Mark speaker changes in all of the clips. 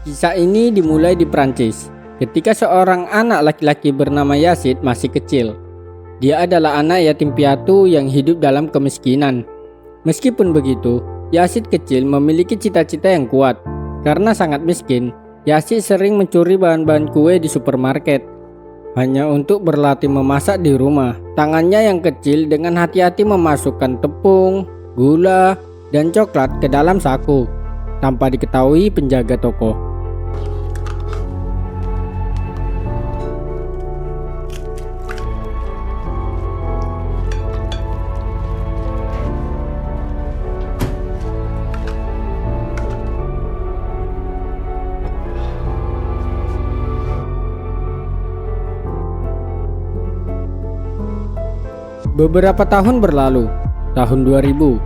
Speaker 1: Kisah ini dimulai di Prancis, ketika seorang anak laki-laki bernama Yazid masih kecil. Dia adalah anak yatim piatu yang hidup dalam kemiskinan. Meskipun begitu, Yazid kecil memiliki cita-cita yang kuat. Karena sangat miskin, Yazid sering mencuri bahan-bahan kue di supermarket, hanya untuk berlatih memasak di rumah. Tangannya yang kecil dengan hati-hati memasukkan tepung, gula, dan coklat ke dalam saku, tanpa diketahui penjaga toko. Beberapa tahun berlalu, tahun 2000,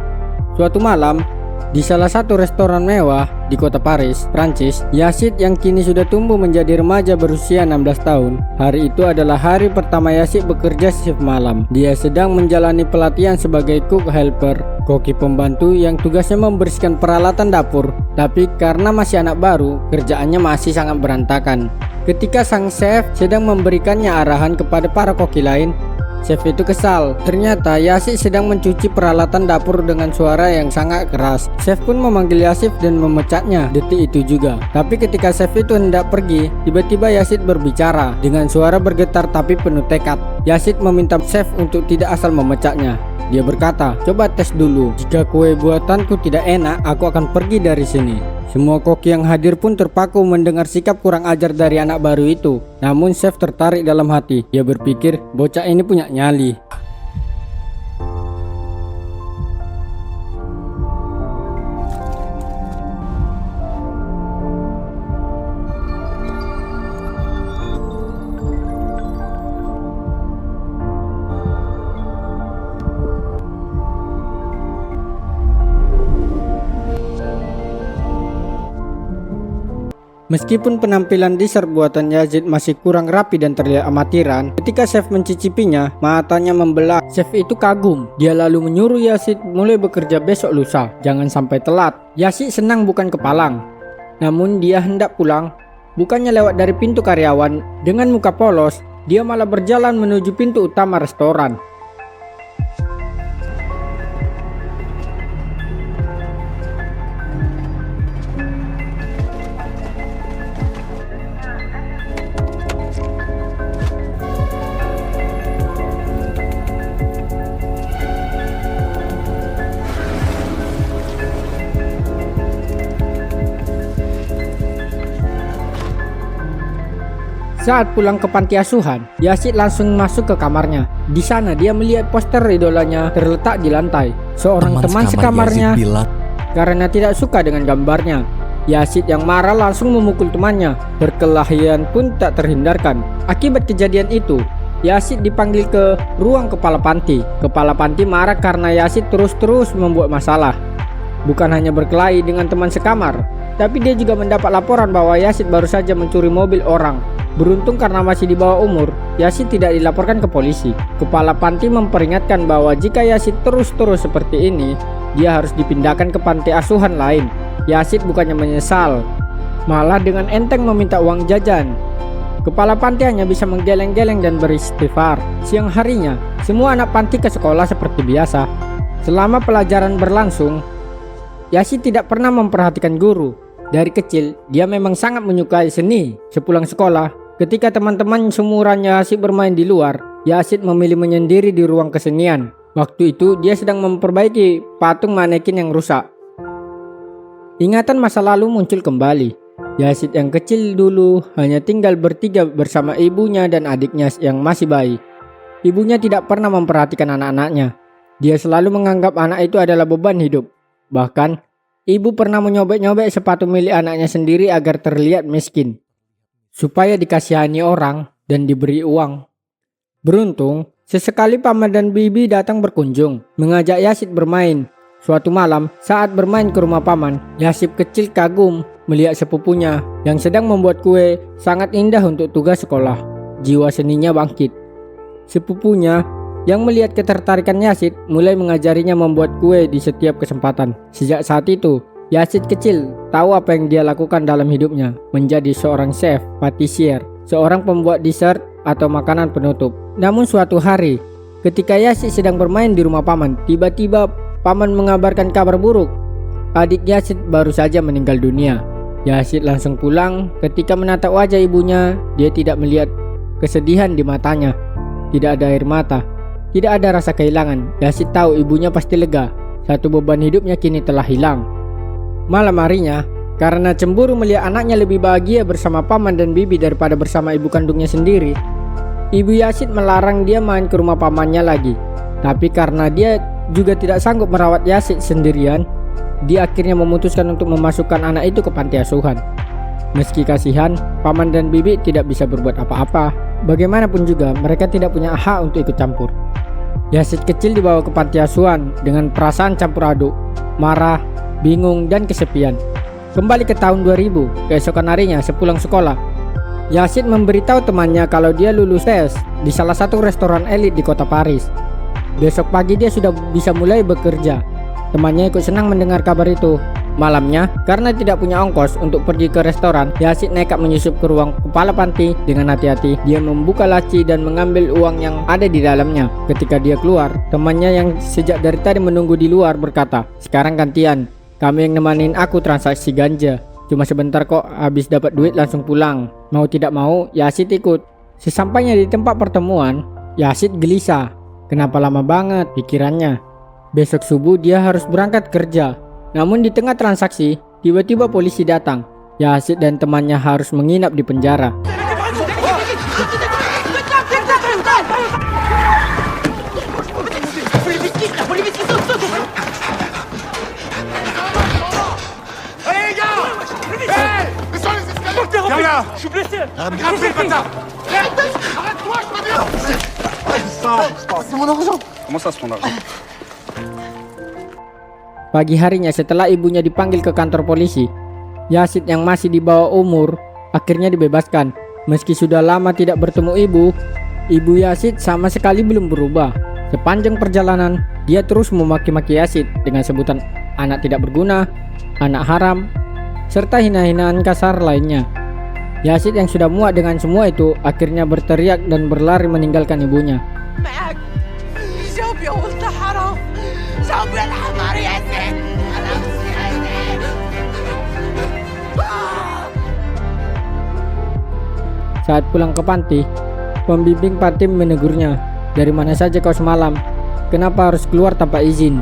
Speaker 1: suatu malam, di salah satu restoran mewah di kota Paris, Prancis, Yazid yang kini sudah tumbuh menjadi remaja berusia 16 tahun. Hari itu adalah hari pertama Yazid bekerja shift malam. Dia sedang menjalani pelatihan sebagai cook helper, koki pembantu yang tugasnya membersihkan peralatan dapur. Tapi karena masih anak baru, kerjaannya masih sangat berantakan. Ketika sang chef sedang memberikannya arahan kepada para koki lain, chef itu kesal. Ternyata Yazid sedang mencuci peralatan dapur dengan suara yang sangat keras. Chef pun memanggil Yazid dan memecatnya detik itu juga. Tapi ketika chef itu hendak pergi, tiba-tiba Yazid berbicara dengan suara bergetar tapi penuh tekad. Yazid meminta chef untuk tidak asal memecatnya. Dia berkata, "Coba tes dulu. Jika kue buatanku tidak enak, aku akan pergi dari sini." Semua koki yang hadir pun terpaku mendengar sikap kurang ajar dari anak baru itu. Namun chef tertarik dalam hati. Dia berpikir, bocah ini punya nyali. Meskipun penampilan dessert buatan Yazid masih kurang rapi dan terlihat amatiran, ketika chef mencicipinya, matanya membelah. Chef itu kagum. Dia lalu menyuruh Yazid mulai bekerja besok lusa, jangan sampai telat. Yazid senang bukan kepalang. Namun dia hendak pulang, bukannya lewat dari pintu karyawan. Dengan muka polos, dia malah berjalan menuju pintu utama restoran. Saat pulang ke panti asuhan, Yazid langsung masuk ke kamarnya. Di sana dia melihat poster idolanya terletak di lantai. Seorang teman sekamarnya karena tidak suka dengan gambarnya. Yazid yang marah langsung memukul temannya. Perkelahian pun tak terhindarkan. Akibat kejadian itu, Yazid dipanggil ke ruang kepala panti. Kepala panti marah karena Yazid terus-terus membuat masalah. Bukan hanya berkelahi dengan teman sekamar, tapi dia juga mendapat laporan bahwa Yazid baru saja mencuri mobil orang. Beruntung karena masih di bawah umur, Yazid tidak dilaporkan ke polisi. Kepala panti memperingatkan bahwa jika Yazid terus-terus seperti ini, dia harus dipindahkan ke panti asuhan lain. Yazid bukannya menyesal, malah dengan enteng meminta uang jajan. Kepala panti hanya bisa menggeleng-geleng dan beristighfar. Siang harinya, semua anak panti ke sekolah seperti biasa. Selama pelajaran berlangsung, Yazid tidak pernah memperhatikan guru. Dari kecil, dia memang sangat menyukai seni. Sepulang sekolah, ketika teman-teman seumurannya Yazid bermain di luar, Yazid memilih menyendiri di ruang kesenian. Waktu itu, dia sedang memperbaiki patung manekin yang rusak. Ingatan masa lalu muncul kembali. Yazid yang kecil dulu hanya tinggal bertiga bersama ibunya dan adiknya yang masih bayi. Ibunya tidak pernah memperhatikan anak-anaknya. Dia selalu menganggap anak itu adalah beban hidup. Bahkan, ibu pernah menyobek-nyobek sepatu milik anaknya sendiri agar terlihat miskin, supaya dikasihani orang dan diberi uang. Beruntung, sesekali paman dan bibi datang berkunjung, mengajak Yazid bermain. Suatu malam, saat bermain ke rumah paman, Yazid kecil kagum melihat sepupunya yang sedang membuat kue sangat indah untuk tugas sekolah. Jiwa seninya bangkit. Sepupunya yang melihat ketertarikan Yazid mulai mengajarinya membuat kue di setiap kesempatan. Sejak saat itu, Yazid kecil tahu apa yang dia lakukan dalam hidupnya, menjadi seorang chef, patisier, seorang pembuat dessert atau makanan penutup. Namun suatu hari, ketika Yazid sedang bermain di rumah paman, tiba-tiba paman mengabarkan kabar buruk. Adik Yazid baru saja meninggal dunia. Yazid langsung pulang. Ketika menatap wajah ibunya, dia tidak melihat kesedihan di matanya. Tidak ada air mata, tidak ada rasa kehilangan. Yazid tahu ibunya pasti lega. Satu beban hidupnya kini telah hilang. Malam harinya, karena cemburu melihat anaknya lebih bahagia bersama paman dan bibi daripada bersama ibu kandungnya sendiri, ibu Yazid melarang dia main ke rumah pamannya lagi. Tapi karena dia juga tidak sanggup merawat Yazid sendirian, dia akhirnya memutuskan untuk memasukkan anak itu ke panti asuhan. Meski kasihan, paman dan bibi tidak bisa berbuat apa-apa. Bagaimanapun juga, mereka tidak punya hak untuk ikut campur. Yazid kecil dibawa ke panti asuhan dengan perasaan campur aduk, marah, bingung, dan kesepian. Kembali ke tahun 2000, keesokan harinya sepulang sekolah, Yazid memberitahu temannya kalau dia lulus tes di salah satu restoran elit di kota Paris. Besok pagi dia sudah bisa mulai bekerja. Temannya ikut senang mendengar kabar itu. Malamnya, karena tidak punya ongkos untuk pergi ke restoran, Yazid nekat menyusup ke ruang kepala panti. Dengan hati-hati, dia membuka laci dan mengambil uang yang ada di dalamnya. Ketika dia keluar, temannya yang sejak dari tadi menunggu di luar berkata, "Sekarang gantian, kamu yang nemanin aku transaksi ganja. Cuma sebentar kok, habis dapat duit langsung pulang." Mau tidak mau, Yazid ikut. Sesampainya di tempat pertemuan, Yazid gelisah. Kenapa lama banget pikirannya? Besok subuh dia harus berangkat kerja. Namun di tengah transaksi, tiba-tiba polisi datang. Yazid dan temannya harus menginap di penjara. Pagi harinya setelah ibunya dipanggil ke kantor polisi, Yazid yang masih di bawah umur akhirnya dibebaskan. Meski sudah lama tidak bertemu ibu Yazid sama sekali belum berubah. Sepanjang perjalanan, dia terus memaki-maki Yazid dengan sebutan anak tidak berguna, anak haram, serta hina-hinaan kasar lainnya. Yazid yang sudah muak dengan semua itu akhirnya berteriak dan berlari meninggalkan ibunya. Saat pulang ke panti, pembimbing panti menegurnya. "Dari mana saja kau semalam? Kenapa harus keluar tanpa izin?"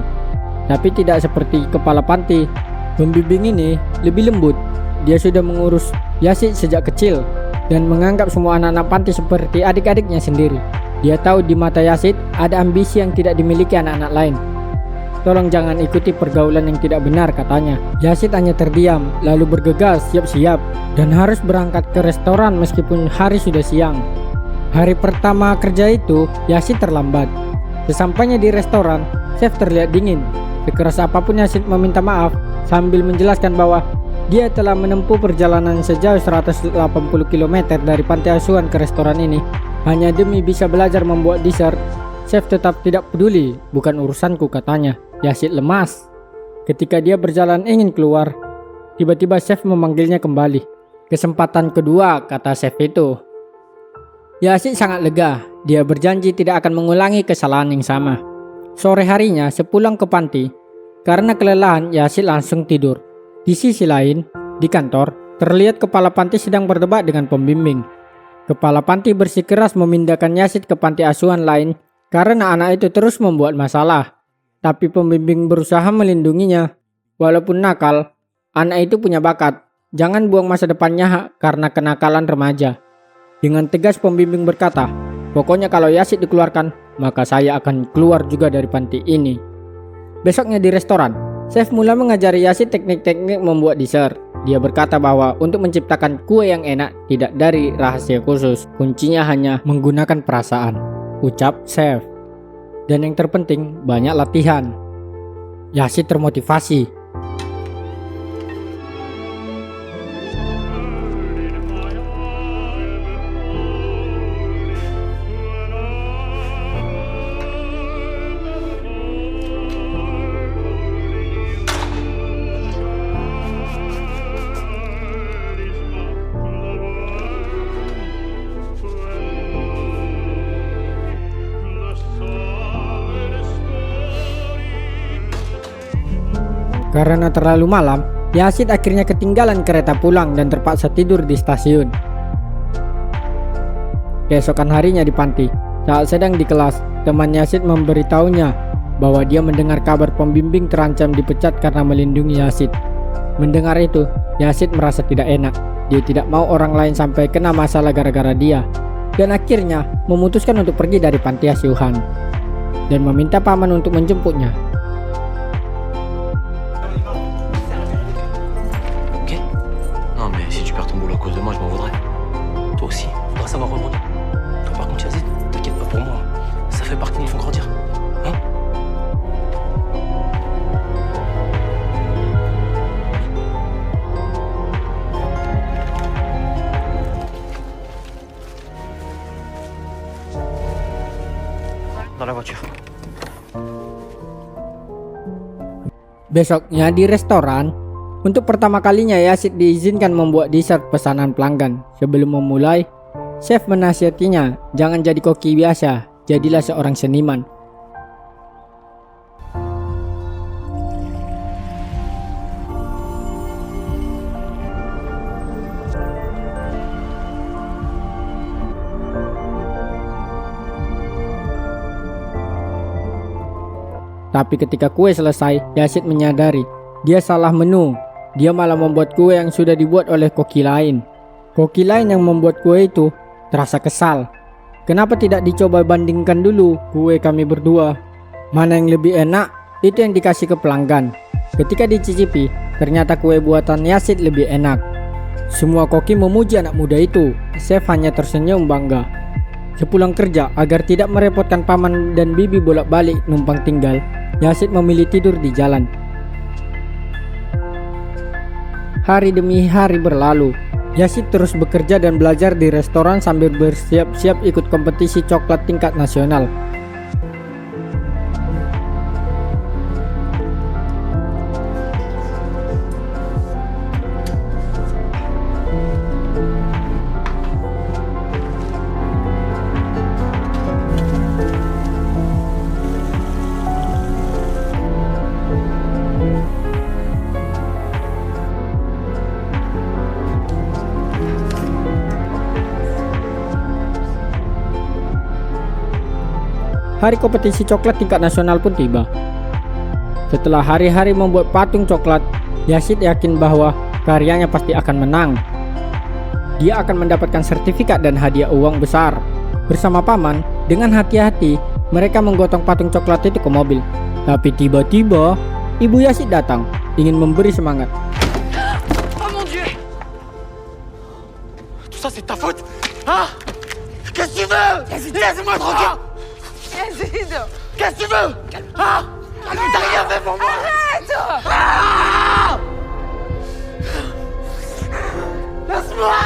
Speaker 1: Tapi tidak seperti kepala panti. Pembimbing ini lebih lembut. Dia sudah mengurus Yazid sejak kecil dan menganggap semua anak-anak panti seperti adik-adiknya sendiri. Dia tahu di mata Yazid ada ambisi yang tidak dimiliki anak-anak lain. "Tolong jangan ikuti pergaulan yang tidak benar," katanya. Yazid hanya terdiam, lalu bergegas siap-siap dan harus berangkat ke restoran meskipun hari sudah siang. Hari pertama kerja itu, Yazid terlambat. Sesampainya di restoran, chef terlihat dingin. Sekeras apapun Yazid meminta maaf sambil menjelaskan bahwa dia telah menempuh perjalanan sejauh 180 km dari panti asuhan ke restoran ini hanya demi bisa belajar membuat dessert. Chef tetap tidak peduli, "Bukan urusanku," katanya. Yazid lemas. Ketika dia berjalan ingin keluar, tiba-tiba chef memanggilnya kembali. "Kesempatan kedua," kata chef itu. Yazid sangat lega. Dia berjanji tidak akan mengulangi kesalahan yang sama. Sore harinya sepulang ke panti, karena kelelahan Yazid langsung tidur. Di sisi lain, di kantor, terlihat kepala panti sedang berdebat dengan pembimbing. Kepala panti bersikeras memindahkan Yazid ke panti asuhan lain karena anak itu terus membuat masalah. Tapi pembimbing berusaha melindunginya. Walaupun nakal, anak itu punya bakat. Jangan buang masa depannya karena kenakalan remaja. Dengan tegas pembimbing berkata, "Pokoknya kalau Yazid dikeluarkan, maka saya akan keluar juga dari panti ini." Besoknya di restoran, chef mulai mengajari Yazid teknik-teknik membuat dessert. Dia berkata bahwa untuk menciptakan kue yang enak tidak dari rahasia khusus. Kuncinya hanya menggunakan perasaan, ucap chef. Dan yang terpenting, banyak latihan. Yazid termotivasi. Karena terlalu malam, Yazid akhirnya ketinggalan kereta pulang dan terpaksa tidur di stasiun. Keesokan harinya di panti, saat sedang di kelas, teman Yazid memberitahunya bahwa dia mendengar kabar pembimbing terancam dipecat karena melindungi Yazid. Mendengar itu, Yazid merasa tidak enak. Dia tidak mau orang lain sampai kena masalah gara-gara dia, dan akhirnya memutuskan untuk pergi dari panti asuhan dan meminta paman untuk menjemputnya.
Speaker 2: Ok? Non mais si tu perds ton boulot à cause de moi, je m'en voudrais. Toi aussi, faudra savoir rebondir. Toi par contre Yazid, t'inquiète pas pour moi. Ça fait partie de nous font grandir. Hein? Dans la voiture.
Speaker 1: Besoknya di restoran, untuk pertama kalinya Yazid diizinkan membuat dessert pesanan pelanggan. Sebelum memulai, chef menasihatinya, jangan jadi koki biasa, jadilah seorang seniman. Tapi ketika kue selesai, Yazid menyadari dia salah menu. Dia malah membuat kue yang sudah dibuat oleh koki lain. Koki lain yang membuat kue itu terasa kesal. Kenapa tidak dicoba bandingkan dulu kue kami berdua? Mana yang lebih enak, itu yang dikasih ke pelanggan. Ketika dicicipi, ternyata kue buatan Yazid lebih enak. Semua koki memuji anak muda itu. Chef hanya tersenyum bangga. Sepulang kerja, agar tidak merepotkan paman dan bibi bolak-balik numpang tinggal, Yazid memilih tidur di jalan. Hari demi hari berlalu. Yazid terus bekerja dan belajar di restoran sambil bersiap-siap ikut kompetisi coklat tingkat nasional. Hari kompetisi coklat tingkat nasional pun tiba. Setelah hari-hari membuat patung coklat, Yazid yakin bahwa karyanya pasti akan menang. Dia akan mendapatkan sertifikat dan hadiah uang besar. Bersama paman, dengan hati-hati, mereka menggotong patung coklat itu ke mobil. Tapi tiba-tiba, ibu Yazid datang, ingin memberi semangat.
Speaker 2: Oh mon Dieu! Tout ça c'est ta faute? Hein? Qu'est-ce que tu veux? Laisse-moi tranquille!
Speaker 3: Yazid!
Speaker 2: Qu'est-ce que tu veux? Hein? T'as rien fait pour moi!
Speaker 3: Arrête!
Speaker 2: Ah! Laisse-moi!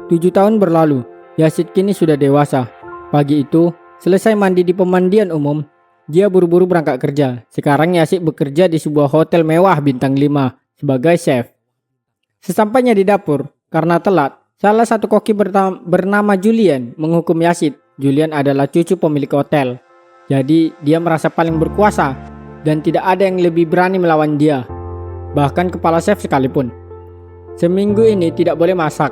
Speaker 1: 7 tahun berlalu, Yazid kini sudah dewasa. Pagi itu, selesai mandi di pemandian umum, dia buru-buru berangkat kerja. Sekarang Yazid bekerja di sebuah hotel mewah bintang 5 sebagai chef. Sesampainya di dapur, karena telat, salah satu koki bernama Julian menghukum Yazid. Julian adalah cucu pemilik hotel. Jadi dia merasa paling berkuasa dan tidak ada yang lebih berani melawan dia. Bahkan kepala chef sekalipun. Seminggu ini tidak boleh masak,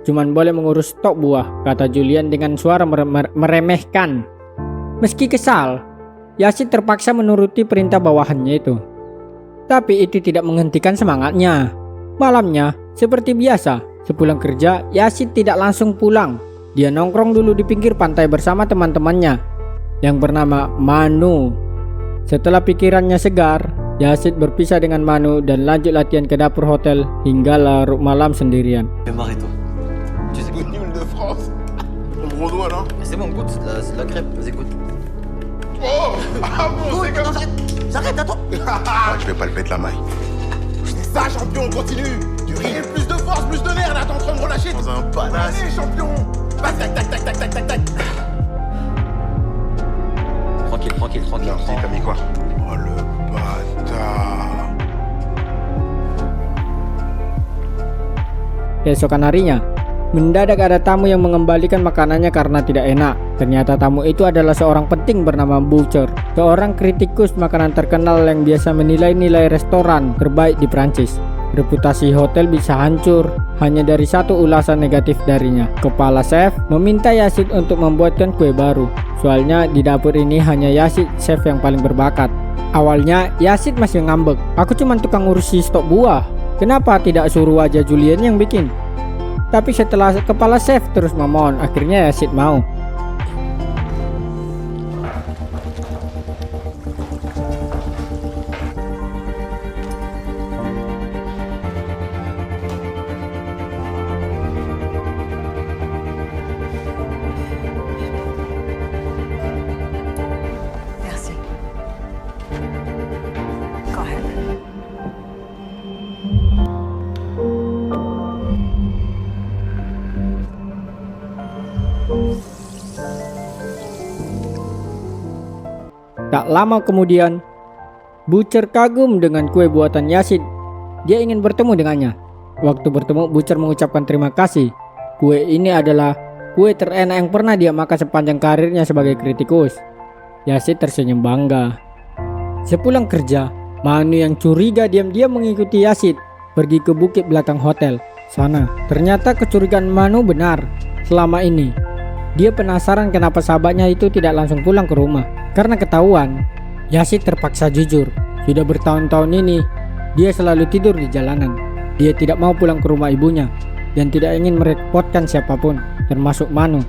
Speaker 1: cuman boleh mengurus stok buah, kata Julian dengan suara meremehkan. Meski kesal, Yazid terpaksa menuruti perintah bawahannya itu. Tapi itu tidak menghentikan semangatnya. Malamnya, seperti biasa, sepulang kerja, Yazid tidak langsung pulang. Dia nongkrong dulu di pinggir pantai bersama teman-temannya yang bernama Manu. Setelah pikirannya segar, Yazid berpisah dengan Manu dan lanjut latihan ke dapur hotel hingga larut malam sendirian.
Speaker 2: Démarre-toi. Tu sais
Speaker 4: Goûte nul de France. Mon gros doigt là.
Speaker 2: C'est bon, goûte, c'est de la crêpe, vas-y goûte.
Speaker 4: Oh ah bon, c'est comme ça.
Speaker 2: J'arrête, attends.
Speaker 4: Je vais pas le mettre la maille. C'est ça, champion, continue. Du riz. Plus de force, plus de nerfs, là, t'es en train de me relâcher. Dans un panache. Allez, champion. Tac, tac, tac, tac, tac, tac, tac, tac.
Speaker 2: Tranquille, tranquille, tranquille.
Speaker 4: Merci, t'as mis quoi? Oh le bâtard.
Speaker 1: Keesokan harinya, Mendadak ada tamu yang mengembalikan makanannya karena tidak enak. Ternyata tamu itu adalah seorang penting bernama Butcher, seorang kritikus makanan terkenal yang biasa menilai-nilai restoran terbaik di Prancis. Reputasi hotel bisa hancur hanya dari satu ulasan negatif darinya. Kepala chef meminta Yazid untuk membuatkan kue baru. Soalnya di dapur ini hanya Yazid chef yang paling berbakat. Awalnya Yazid masih ngambek. Aku cuma tukang ngurusi stok buah. Kenapa tidak suruh aja Julien yang bikin? Tapi setelah kepala chef terus memohon, akhirnya Yazid mau.
Speaker 3: Merci. Go ahead.
Speaker 1: Tak lama kemudian, Butcher kagum dengan kue buatan Yazid. Dia ingin bertemu dengannya. Waktu bertemu, Butcher mengucapkan terima kasih. Kue ini adalah kue terenak yang pernah dia makan sepanjang karirnya sebagai kritikus. Yazid tersenyum bangga. Sepulang kerja, Manu yang curiga diam-diam mengikuti Yazid pergi ke bukit belakang hotel sana. Ternyata kecurigaan Manu benar. Selama ini dia penasaran kenapa sahabatnya itu tidak langsung pulang ke rumah. Karena ketahuan, Yazid terpaksa jujur. Sudah bertahun-tahun ini, dia selalu tidur di jalanan. Dia tidak mau pulang ke rumah ibunya dan tidak ingin merepotkan siapapun, termasuk Manu.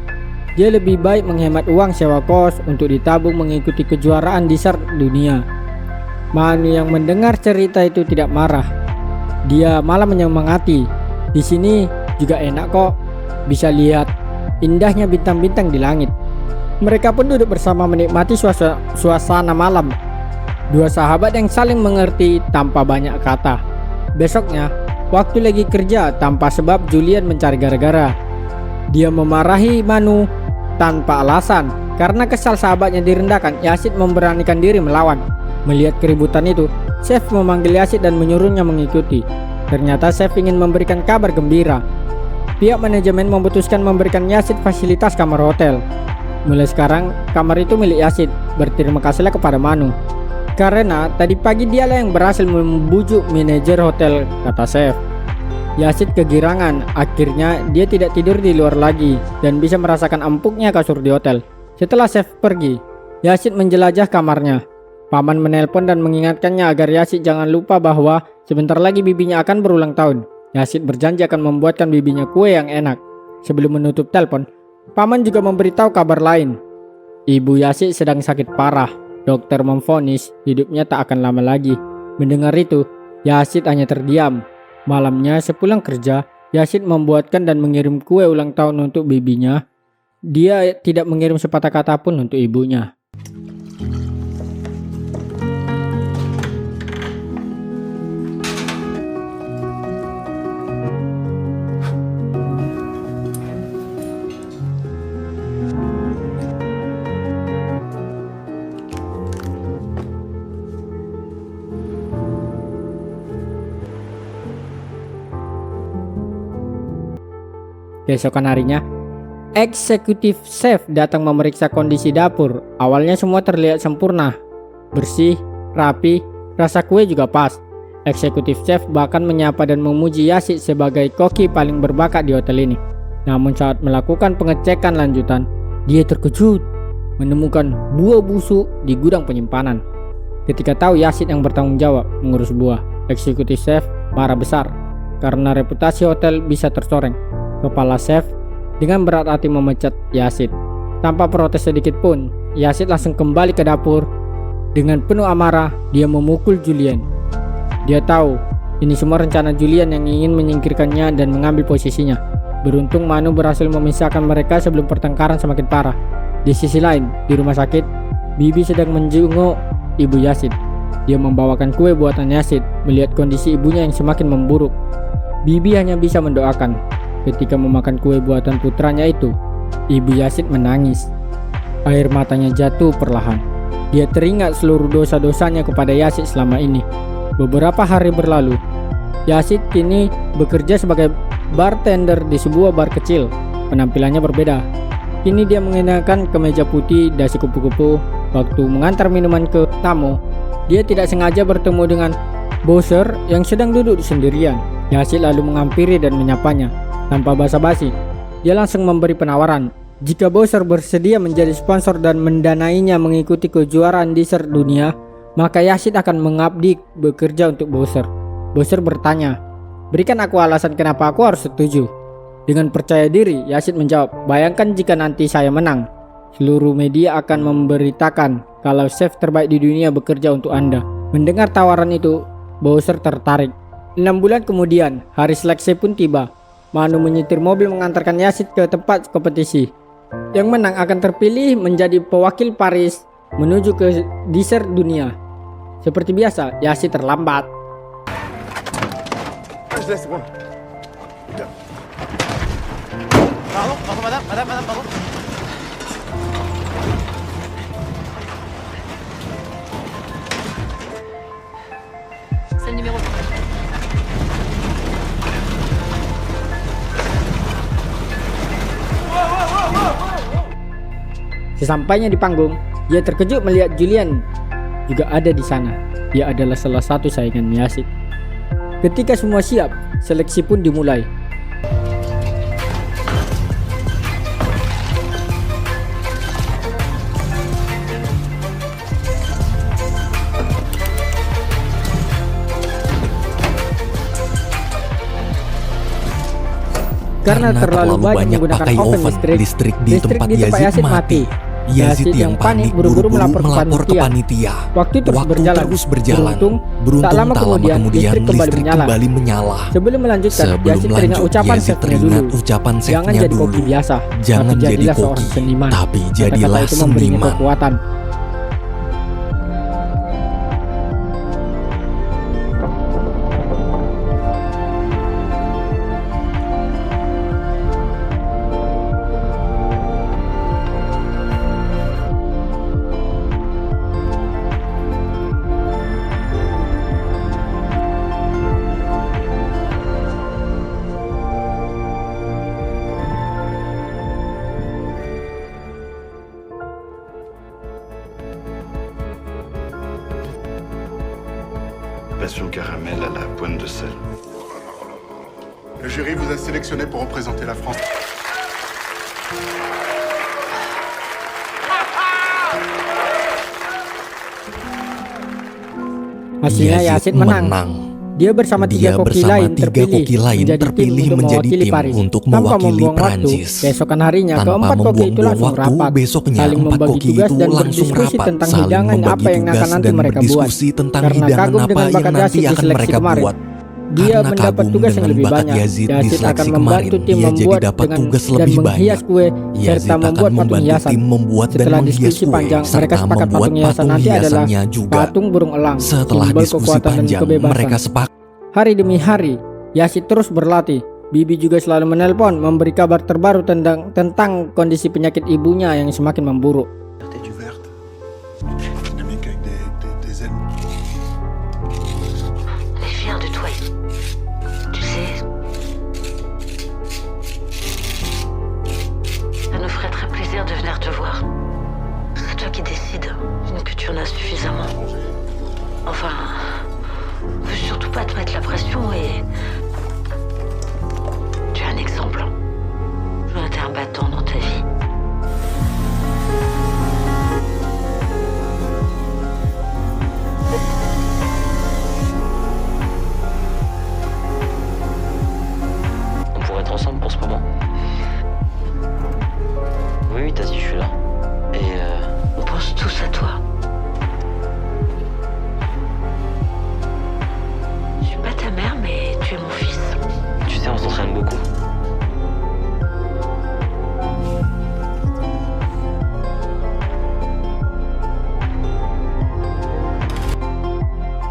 Speaker 1: Dia lebih baik menghemat uang sewa kos untuk ditabung mengikuti kejuaraan dessert dunia. Manu yang mendengar cerita itu tidak marah. Dia malah menyemangati. Di sini juga enak kok. Bisa lihat indahnya bintang-bintang di langit. Mereka pun duduk bersama menikmati suasana malam. Dua sahabat yang saling mengerti tanpa banyak kata. Besoknya, waktu lagi kerja tanpa sebab Julien mencari gara-gara. Dia memarahi Manu tanpa alasan. Karena kesal sahabatnya direndahkan, Yazid memberanikan diri melawan. Melihat keributan itu, chef memanggil Yazid dan menyuruhnya mengikuti. Ternyata chef ingin memberikan kabar gembira. Pihak manajemen memutuskan memberikan Yazid fasilitas kamar hotel. Mulai sekarang, kamar itu milik Yazid. Berterima kasihlah kepada Manu. Karena tadi pagi dialah yang berhasil membujuk manajer hotel, kata chef. Yazid kegirangan. Akhirnya dia tidak tidur di luar lagi dan bisa merasakan empuknya kasur di hotel. Setelah chef pergi, Yazid menjelajah kamarnya. Paman menelpon dan mengingatkannya agar Yazid jangan lupa bahwa sebentar lagi bibinya akan berulang tahun. Yazid berjanji akan membuatkan bibinya kue yang enak. Sebelum menutup telepon, Paman juga memberitahu kabar lain. Ibu Yazid sedang sakit parah. Dokter memvonis hidupnya tak akan lama lagi. Mendengar itu, Yazid hanya terdiam. Malamnya sepulang kerja, Yazid membuatkan dan mengirim kue ulang tahun untuk bibinya. Dia tidak mengirim sepatah kata pun untuk ibunya. Keesokan harinya, eksekutif chef datang memeriksa kondisi dapur. Awalnya semua terlihat sempurna, bersih, rapi, rasa kue juga pas. Eksekutif chef bahkan menyapa dan memuji Yazid sebagai koki paling berbakat di hotel ini. Namun saat melakukan pengecekan lanjutan, dia terkejut menemukan buah busuk di gudang penyimpanan. Ketika tahu Yazid yang bertanggung jawab mengurus buah, eksekutif chef marah besar karena reputasi hotel bisa tercoreng. Kepala chef dengan berat hati memecat Yazid. Tanpa protes sedikit pun, Yazid langsung kembali ke dapur. Dengan penuh amarah, dia memukul Julien. Dia tahu ini semua rencana Julien yang ingin menyingkirkannya dan mengambil posisinya. Beruntung Manu berhasil memisahkan mereka sebelum pertengkaran semakin parah. Di sisi lain, di rumah sakit, Bibi sedang menjenguk ibu Yazid. Dia membawakan kue buatan Yazid. Melihat kondisi ibunya yang semakin memburuk, Bibi hanya bisa mendoakan. Ketika memakan kue buatan putranya itu, ibu Yazid menangis. Air matanya jatuh perlahan. Dia teringat seluruh dosa-dosanya kepada Yazid selama ini. Beberapa hari berlalu, Yazid kini bekerja sebagai bartender di sebuah bar kecil. Penampilannya berbeda. Kini dia mengenakan kemeja putih dasi kupu-kupu. Waktu mengantar minuman ke tamu, dia tidak sengaja bertemu dengan Bowser yang sedang duduk sendirian. Yashid lalu menghampiri dan menyapanya. Tanpa basa-basi, dia langsung memberi penawaran. Jika Bowser bersedia menjadi sponsor dan mendanainya mengikuti kejuaraan dessert dunia, maka Yashid akan mengabdi bekerja untuk Bowser. Bowser bertanya, "Berikan aku alasan kenapa aku harus setuju." Dengan percaya diri, Yashid menjawab, "Bayangkan jika nanti saya menang. Seluruh media akan memberitakan kalau chef terbaik di dunia bekerja untuk Anda." Mendengar tawaran itu, Bowser tertarik. 6 bulan kemudian, hari seleksi pun tiba. Manu menyetir mobil mengantarkan Yashid ke tempat kompetisi. Yang menang akan terpilih menjadi pewakil Paris menuju ke dessert dunia. Seperti biasa, Yashid terlambat.
Speaker 3: Pardon, madame, pardon.
Speaker 5: C'est le numéro.
Speaker 1: Sesampainya di panggung, dia terkejut melihat Julian juga ada di sana. Dia adalah salah satu saingan Yashid. Ketika semua siap, seleksi pun dimulai. Karena terlalu banyak menggunakan oven listrik di tempat Yashid mati. Yashid yang panik buru-buru melapor ke panitia. Waktu terus berjalan. Beruntung tak lama kemudian listrik kembali menyala. Sebelum melanjutkan, Yashid teringat ucapan chefnya dulu. Jangan jadi koki biasa,
Speaker 6: jangan
Speaker 1: tapi
Speaker 6: jadi
Speaker 1: jadilah
Speaker 6: koki,
Speaker 1: seorang seniman.
Speaker 6: tapi jadilah
Speaker 1: Kata-kata itu memberinya
Speaker 6: seniman.
Speaker 1: kekuatan.
Speaker 7: Passion caramel à la pointe de sel.
Speaker 4: Le jury vous a sélectionné pour représenter la France.
Speaker 1: Hasilnya Yashid menang. Dia bersama tiga koki lain terpilih menjadi tim untuk mewakili Prancis. Keesokan harinya, keempat koki itu langsung rapat, saling membagi tugas dan berdiskusi tentang hidangan apa yang akan nanti mereka buat. Karena kagum dengan bakat Yashid di seleksi kemarin, dia mendapat tugas yang lebih banyak. Yashid akan membantu tim membuat dan menghias kue serta membuat patung hiasan. Setelah diskusi panjang, mereka sepakat patung hiasan nanti adalah patung burung elang, simbol kekuatan dan kebebasan. Hari demi hari, Yashid terus berlatih. Bibi juga selalu menelpon, memberi kabar terbaru tentang kondisi penyakit ibunya yang semakin memburuk.
Speaker 5: Pas te mettre la pression et tu es un exemple. Tu as été un battant dans ta vie.
Speaker 2: On pourrait être ensemble pour ce moment. Oui, t'as dit, je suis là. Et
Speaker 5: on pense tous à toi.
Speaker 2: On s'entraîne beaucoup.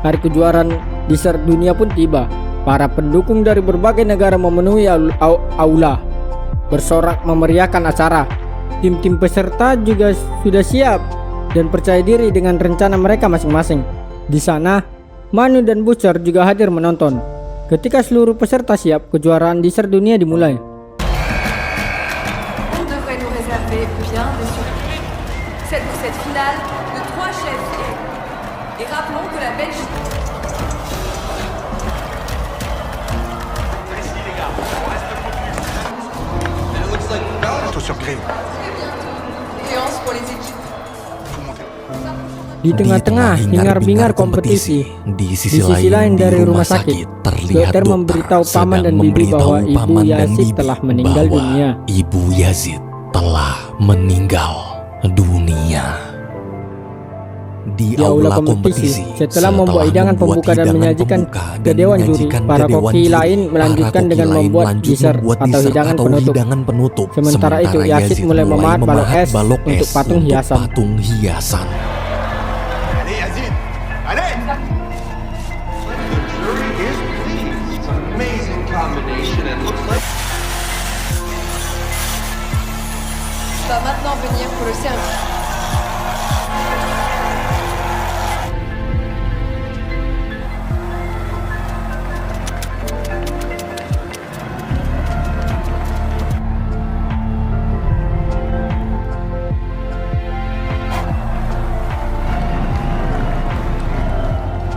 Speaker 1: Hari kejuaraan dessert dunia pun tiba. Para pendukung dari berbagai negara memenuhi aula, bersorak memeriahkan acara. Tim-tim peserta juga sudah siap dan percaya diri dengan rencana mereka masing-masing. Di sana, Manu dan Butcher juga hadir menonton. Ketika seluruh peserta siap, kejuaraan dessert dunia dimulai.
Speaker 3: On devrait nous réserver bien des surprises. Cette finale de 3 chefs et rappelons que la Belgique...
Speaker 4: Tout sur Grim.
Speaker 3: Séance pour les équipes.
Speaker 1: Di tengah-tengah hingar-bingar kompetisi, di sisi lain dari rumah sakit, dokter memberitahu paman dan bibi bahwa Ibu Yazid telah meninggal dunia.
Speaker 6: Ibu Yazid telah meninggal dunia. Di
Speaker 1: aula kompetisi, setelah membuat hidangan pembuka dan menyajikan ke dewan juri, para koki lain melanjutkan dengan membuat dessert atau hidangan penutup. Sementara itu Yazid mulai memahat balok es untuk patung hiasan.
Speaker 4: Allez, Yazid. Allez.
Speaker 3: Va maintenant venir pour le service.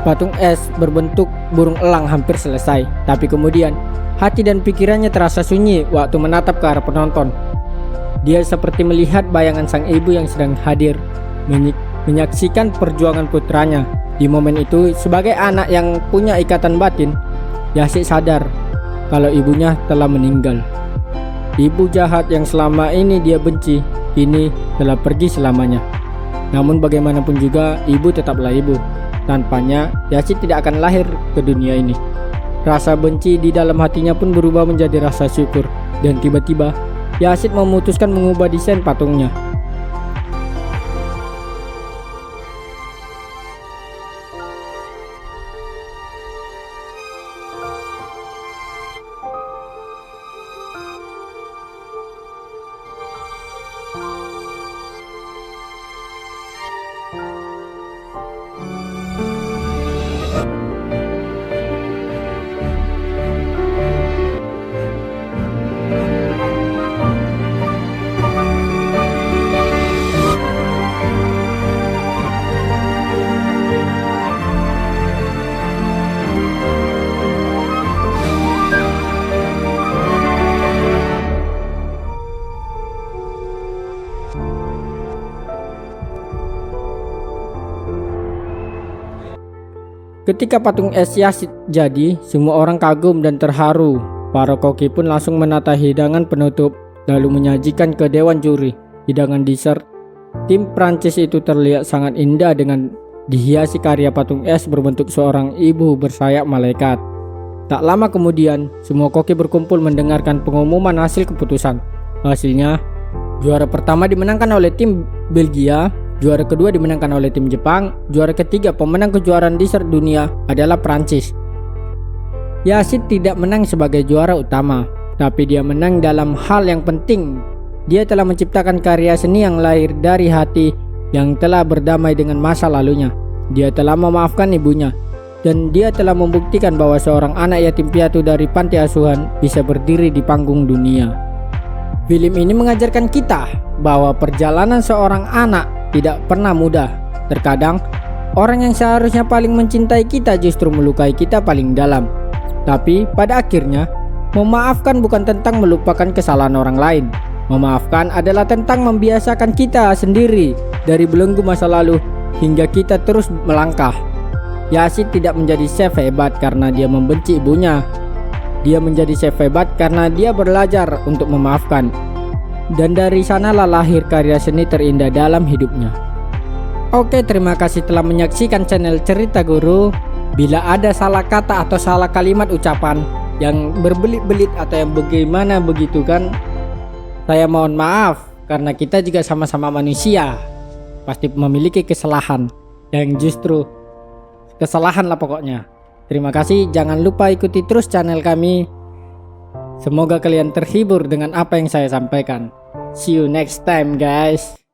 Speaker 1: Patung es berbentuk burung elang hampir selesai, tapi kemudian hati dan pikirannya terasa sunyi waktu menatap ke arah penonton. Dia seperti melihat bayangan sang ibu yang sedang hadir, menyaksikan perjuangan putranya. Di momen itu, sebagai anak yang punya ikatan batin, Yazid sadar kalau ibunya telah meninggal. Ibu jahat yang selama ini dia benci, kini telah pergi selamanya. Namun bagaimanapun juga, ibu tetaplah ibu. Tanpanya, Yazid tidak akan lahir ke dunia ini. Rasa benci di dalam hatinya pun berubah menjadi rasa syukur. Dan tiba-tiba, Yazid memutuskan mengubah desain patungnya. Ketika patung es Yazid jadi, semua orang kagum dan terharu. Para koki pun langsung menata hidangan penutup, lalu menyajikan ke dewan juri hidangan dessert. Tim Prancis itu terlihat sangat indah dengan dihiasi karya patung es berbentuk seorang ibu bersayap malaikat. Tak lama kemudian, semua koki berkumpul mendengarkan pengumuman hasil keputusan. Hasilnya, juara pertama dimenangkan oleh tim Belgia, juara kedua dimenangkan oleh tim Jepang, juara ketiga pemenang kejuaraan dessert dunia adalah Prancis. Yazid tidak menang sebagai juara utama, tapi dia menang dalam hal yang penting. Dia telah menciptakan karya seni yang lahir dari hati yang telah berdamai dengan masa lalunya. Dia telah memaafkan ibunya, dan dia telah membuktikan bahwa seorang anak yatim piatu dari panti asuhan bisa berdiri di panggung dunia. Film ini mengajarkan kita bahwa perjalanan seorang anak tidak pernah mudah. Terkadang, orang yang seharusnya paling mencintai kita justru melukai kita paling dalam. Tapi pada akhirnya, memaafkan bukan tentang melupakan kesalahan orang lain. Memaafkan adalah tentang membiasakan kita sendiri dari belenggu masa lalu hingga kita terus melangkah. Yazid tidak menjadi chef hebat karena dia membenci ibunya. Dia menjadi chef hebat karena dia belajar untuk memaafkan. Dan dari sanalah lahir karya seni terindah dalam hidupnya. Oke, terima kasih telah menyaksikan channel Cerita Guru. Bila ada salah kata atau salah kalimat ucapan yang berbelit-belit atau yang bagaimana begitu kan, saya mohon maaf, karena kita juga sama-sama manusia, pasti memiliki kesalahan, yang justru kesalahan lah pokoknya. Terima kasih, jangan lupa ikuti terus channel kami. Semoga kalian terhibur dengan apa yang saya sampaikan. See you next time guys.